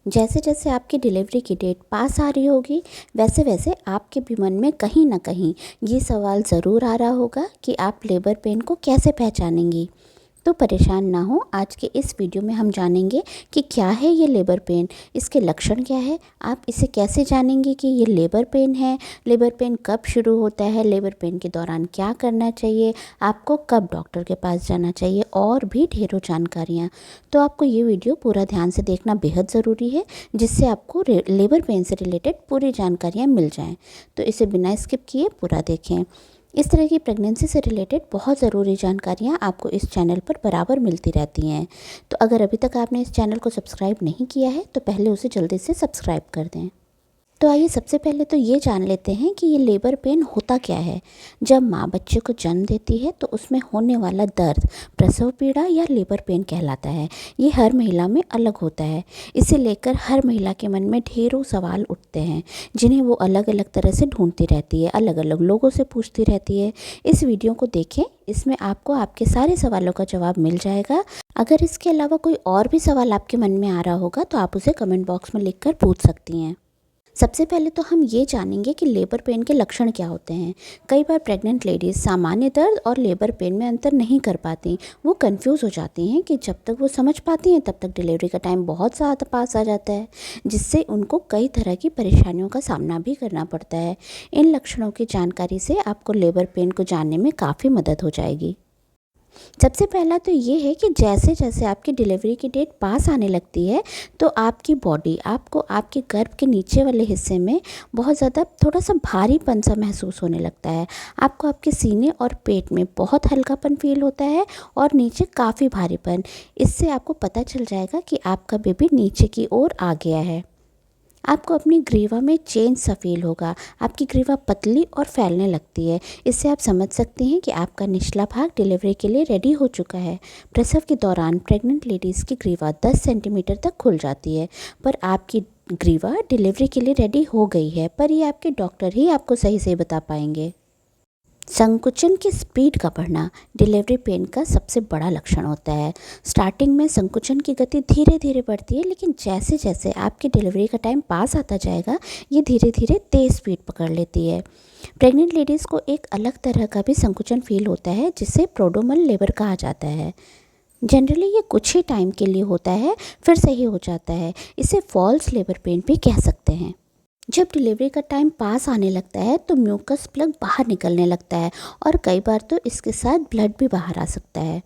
जैसे जैसे आपकी डिलीवरी की डेट पास आ रही होगी, वैसे वैसे आपके भी मन में कहीं ना कहीं ये सवाल ज़रूर आ रहा होगा कि आप लेबर पेन को कैसे पहचानेंगी। तो परेशान ना हो, आज के इस वीडियो में हम जानेंगे कि क्या है ये लेबर पेन, इसके लक्षण क्या है, आप इसे कैसे जानेंगे कि ये लेबर पेन है, लेबर पेन कब शुरू होता है, लेबर पेन के दौरान क्या करना चाहिए, आपको कब डॉक्टर के पास जाना चाहिए और भी ढेरों जानकारियाँ। तो आपको ये वीडियो पूरा ध्यान से देखना बेहद ज़रूरी है, जिससे आपको लेबर पेन से रिलेटेड पूरी जानकारियाँ मिल जाएँ। तो इसे बिना स्किप किए पूरा देखें। इस तरह की प्रेगनेंसी से रिलेटेड बहुत ज़रूरी जानकारियाँ आपको इस चैनल पर बराबर मिलती रहती हैं। तो अगर अभी तक आपने इस चैनल को सब्सक्राइब नहीं किया है तो पहले उसे जल्दी से सब्सक्राइब कर दें। तो आइए सबसे पहले तो ये जान लेते हैं कि ये लेबर पेन होता क्या है। जब माँ बच्चे को जन्म देती है तो उसमें होने वाला दर्द प्रसव पीड़ा या लेबर पेन कहलाता है। ये हर महिला में अलग होता है। इसे लेकर हर महिला के मन में ढेरों सवाल उठते हैं, जिन्हें वो अलग अलग तरह से ढूंढती रहती है, अलग अलग लोगों से पूछती रहती है। इस वीडियो को देखें, इसमें आपको आपके सारे सवालों का जवाब मिल जाएगा। अगर इसके अलावा कोई और भी सवाल आपके मन में आ रहा होगा तो आप उसे कमेंट बॉक्स में लिखकर पूछ सकती हैं। सबसे पहले तो हम ये जानेंगे कि लेबर पेन के लक्षण क्या होते हैं। कई बार प्रेग्नेंट लेडीज़ सामान्य दर्द और लेबर पेन में अंतर नहीं कर पाती। वो कंफ्यूज हो जाती हैं कि जब तक वो समझ पाती हैं तब तक डिलीवरी का टाइम बहुत ज़्यादा पास आ जाता है, जिससे उनको कई तरह की परेशानियों का सामना भी करना पड़ता है। इन लक्षणों की जानकारी से आपको लेबर पेन को जानने में काफ़ी मदद हो जाएगी। सबसे पहला तो ये है कि जैसे जैसे आपकी डिलीवरी की डेट पास आने लगती है तो आपकी बॉडी आपको आपके गर्भ के नीचे वाले हिस्से में बहुत ज़्यादा थोड़ा सा भारीपन सा महसूस होने लगता है। आपको आपके सीने और पेट में बहुत हल्कापन फील होता है और नीचे काफ़ी भारीपन। इससे आपको पता चल जाएगा कि आपका बेबी नीचे की ओर आ गया है। आपको अपनी ग्रीवा में चेंज सा फील होगा। आपकी ग्रीवा पतली और फैलने लगती है। इससे आप समझ सकते हैं कि आपका निचला भाग डिलीवरी के लिए रेडी हो चुका है। प्रसव के दौरान प्रेग्नेंट लेडीज़ की ग्रीवा 10 सेंटीमीटर तक खुल जाती है, पर आपकी ग्रीवा डिलीवरी के लिए रेडी हो गई है, पर ये आपके डॉक्टर ही आपको सही से बता पाएंगे। संकुचन की स्पीड का बढ़ना डिलीवरी पेन का सबसे बड़ा लक्षण होता है। स्टार्टिंग में संकुचन की गति धीरे धीरे बढ़ती है, लेकिन जैसे जैसे आपकी डिलीवरी का टाइम पास आता जाएगा ये धीरे धीरे तेज़ स्पीड पकड़ लेती है। प्रेग्नेंट लेडीज़ को एक अलग तरह का भी संकुचन फील होता है, जिसे प्रोड्रोमल लेबर कहा जाता है। जनरली ये कुछ ही टाइम के लिए होता है, फिर सही हो जाता है। इसे फॉल्स लेबर पेन भी कह सकते हैं। जब डिलीवरी का टाइम पास आने लगता है तो म्यूकस प्लग बाहर निकलने लगता है और कई बार तो इसके साथ ब्लड भी बाहर आ सकता है।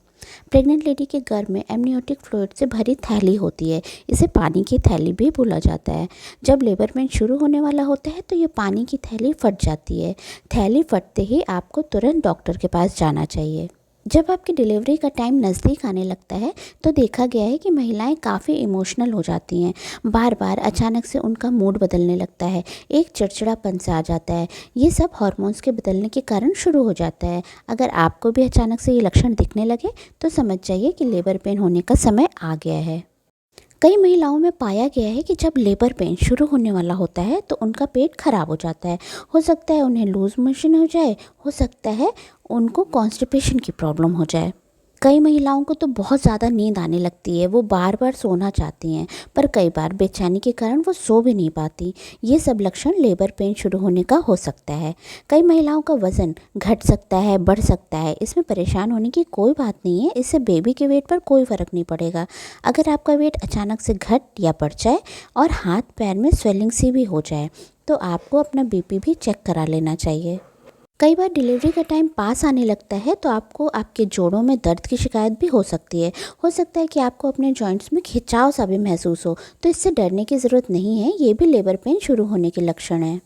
प्रेग्नेंट लेडी के गर्भ में एमनियोटिक फ्लूइड से भरी थैली होती है। इसे पानी की थैली भी बोला जाता है। जब लेबर पेन शुरू होने वाला होता है तो ये पानी की थैली फट जाती है। थैली फटते ही आपको तुरंत डॉक्टर के पास जाना चाहिए। जब आपकी डिलीवरी का टाइम नज़दीक आने लगता है तो देखा गया है कि महिलाएं काफ़ी इमोशनल हो जाती हैं। बार बार अचानक से उनका मूड बदलने लगता है, एक चिड़चिड़ापन सा आ जाता है। ये सब हार्मोन्स के बदलने के कारण शुरू हो जाता है। अगर आपको भी अचानक से ये लक्षण दिखने लगे तो समझ जाइए कि लेबर पेन होने का समय आ गया है। कई महिलाओं में पाया गया है कि जब लेबर पेन शुरू होने वाला होता है तो उनका पेट खराब हो जाता है। हो सकता है उन्हें लूज मोशन हो जाए, हो सकता है उनको कॉन्स्टिपेशन की प्रॉब्लम हो जाए। कई महिलाओं को तो बहुत ज़्यादा नींद आने लगती है, वो बार बार सोना चाहती हैं, पर कई बार बेचैनी के कारण वो सो भी नहीं पाती। ये सब लक्षण लेबर पेन शुरू होने का हो सकता है। कई महिलाओं का वज़न घट सकता है, बढ़ सकता है। इसमें परेशान होने की कोई बात नहीं है, इससे बेबी के वेट पर कोई फ़र्क नहीं पड़ेगा। अगर आपका वेट अचानक से घट या बढ़ जाए और हाथ पैर में स्वेलिंग सी भी हो जाए तो आपको अपना बीपी भी चेक करा लेना चाहिए। कई बार डिलीवरी का टाइम पास आने लगता है तो आपको आपके जोड़ों में दर्द की शिकायत भी हो सकती है। हो सकता है कि आपको अपने जॉइंट्स में खिंचाव सा भी महसूस हो, तो इससे डरने की ज़रूरत नहीं है। ये भी लेबर पेन शुरू होने के लक्षण हैं।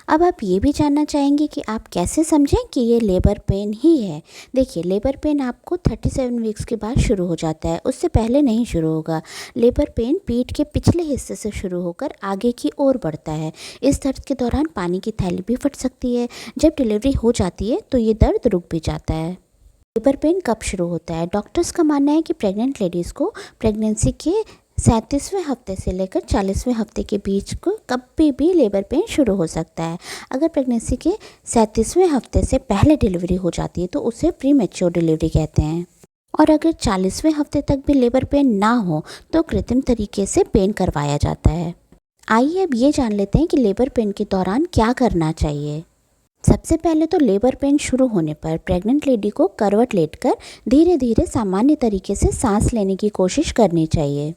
अब आप ये भी जानना चाहेंगे कि आप कैसे समझें कि ये लेबर पेन ही है। देखिए, लेबर पेन आपको 37 वीक्स के बाद शुरू हो जाता है, उससे पहले नहीं शुरू होगा। लेबर पेन पीठ के पिछले हिस्से से शुरू होकर आगे की ओर बढ़ता है। इस दर्द के दौरान पानी की थैली भी फट सकती है। जब डिलीवरी हो जाती है तो ये दर्द रुक भी जाता है। लेबर पेन कब शुरू होता है? डॉक्टर्स का मानना है कि प्रेग्नेंट लेडीज़ को प्रेगनेंसी के 37वें हफ्ते से लेकर 40वें हफ्ते के बीच को कभी भी लेबर पेन शुरू हो सकता है। अगर प्रेगनेंसी के 37वें हफ्ते से पहले डिलीवरी हो जाती है तो उसे प्री मैच्योर डिलीवरी कहते हैं। और अगर 40वें हफ्ते तक भी लेबर पेन ना हो तो कृत्रिम तरीके से पेन करवाया जाता है। आइए अब ये जान लेते हैं कि लेबर पेन के दौरान क्या करना चाहिए। सबसे पहले तो लेबर पेन शुरू होने पर प्रेग्नेंट लेडी को करवट लेटकर धीरे धीरे सामान्य तरीके से सांस लेने की कोशिश करनी चाहिए।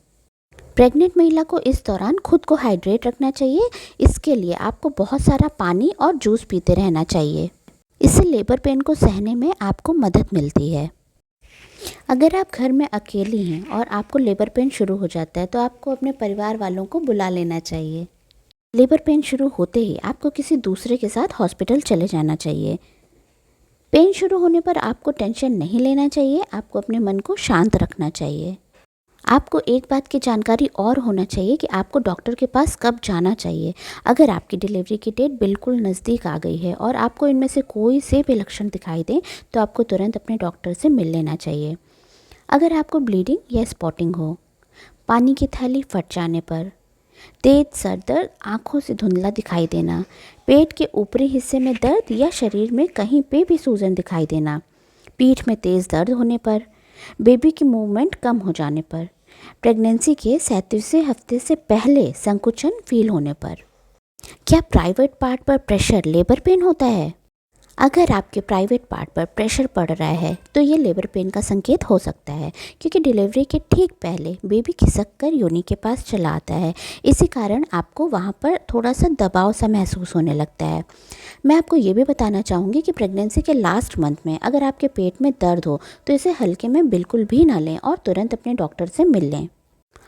प्रेग्नेंट महिला को इस दौरान खुद को हाइड्रेट रखना चाहिए। इसके लिए आपको बहुत सारा पानी और जूस पीते रहना चाहिए। इससे लेबर पेन को सहने में आपको मदद मिलती है। अगर आप घर में अकेली हैं और आपको लेबर पेन शुरू हो जाता है तो आपको अपने परिवार वालों को बुला लेना चाहिए। लेबर पेन शुरू होते ही आपको किसी दूसरे के साथ हॉस्पिटल चले जाना चाहिए। पेन शुरू होने पर आपको टेंशन नहीं लेना चाहिए। आपको अपने मन को शांत रखना चाहिए। आपको एक बात की जानकारी और होना चाहिए कि आपको डॉक्टर के पास कब जाना चाहिए। अगर आपकी डिलीवरी की डेट बिल्कुल नज़दीक आ गई है और आपको इनमें से कोई से भी लक्षण दिखाई दें तो आपको तुरंत अपने डॉक्टर से मिल लेना चाहिए। अगर आपको ब्लीडिंग या स्पॉटिंग हो, पानी की थैली फट जाने पर, तेज सर दर्द, आँखों से धुंधला दिखाई देना, पेट के ऊपरी हिस्से में दर्द या शरीर में कहीं पे भी सूजन दिखाई देना, पीठ में तेज़ दर्द होने पर, बेबी की मूवमेंट कम हो जाने पर, प्रेगनेंसी के 37वें हफ्ते से पहले संकुचन फील होने पर। क्या प्राइवेट पार्ट पर प्रेशर लेबर पेन होता है? अगर आपके प्राइवेट पार्ट पर प्रेशर पड़ रहा है तो ये लेबर पेन का संकेत हो सकता है, क्योंकि डिलीवरी के ठीक पहले बेबी खिसक कर योनि के पास चला आता है। इसी कारण आपको वहाँ पर थोड़ा सा दबाव सा महसूस होने लगता है। मैं आपको ये भी बताना चाहूँगी कि प्रेगनेंसी के लास्ट मंथ में अगर आपके पेट में दर्द हो तो इसे हल्के में बिल्कुल भी ना लें और तुरंत अपने डॉक्टर से मिल लें।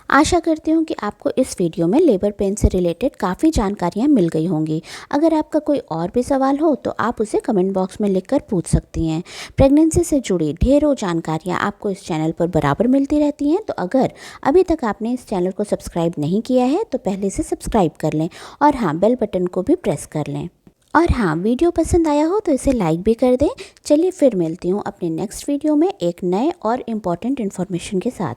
आशा करती हूँ कि आपको इस वीडियो में लेबर पेन से रिलेटेड काफ़ी जानकारियाँ मिल गई होंगी। अगर आपका कोई और भी सवाल हो तो आप उसे कमेंट बॉक्स में लिखकर पूछ सकती हैं। प्रेगनेंसी से जुड़ी ढेरों जानकारियाँ आपको इस चैनल पर बराबर मिलती रहती हैं, तो अगर अभी तक आपने इस चैनल को सब्सक्राइब नहीं किया है तो पहले से सब्सक्राइब कर लें और हाँ, बेल बटन को भी प्रेस कर लें। और हाँ, वीडियो पसंद आया हो तो इसे लाइक भी कर दें। चलिए फिर मिलती हूँ अपने नेक्स्ट वीडियो में एक नए और इम्पॉर्टेंट इन्फॉर्मेशन के साथ।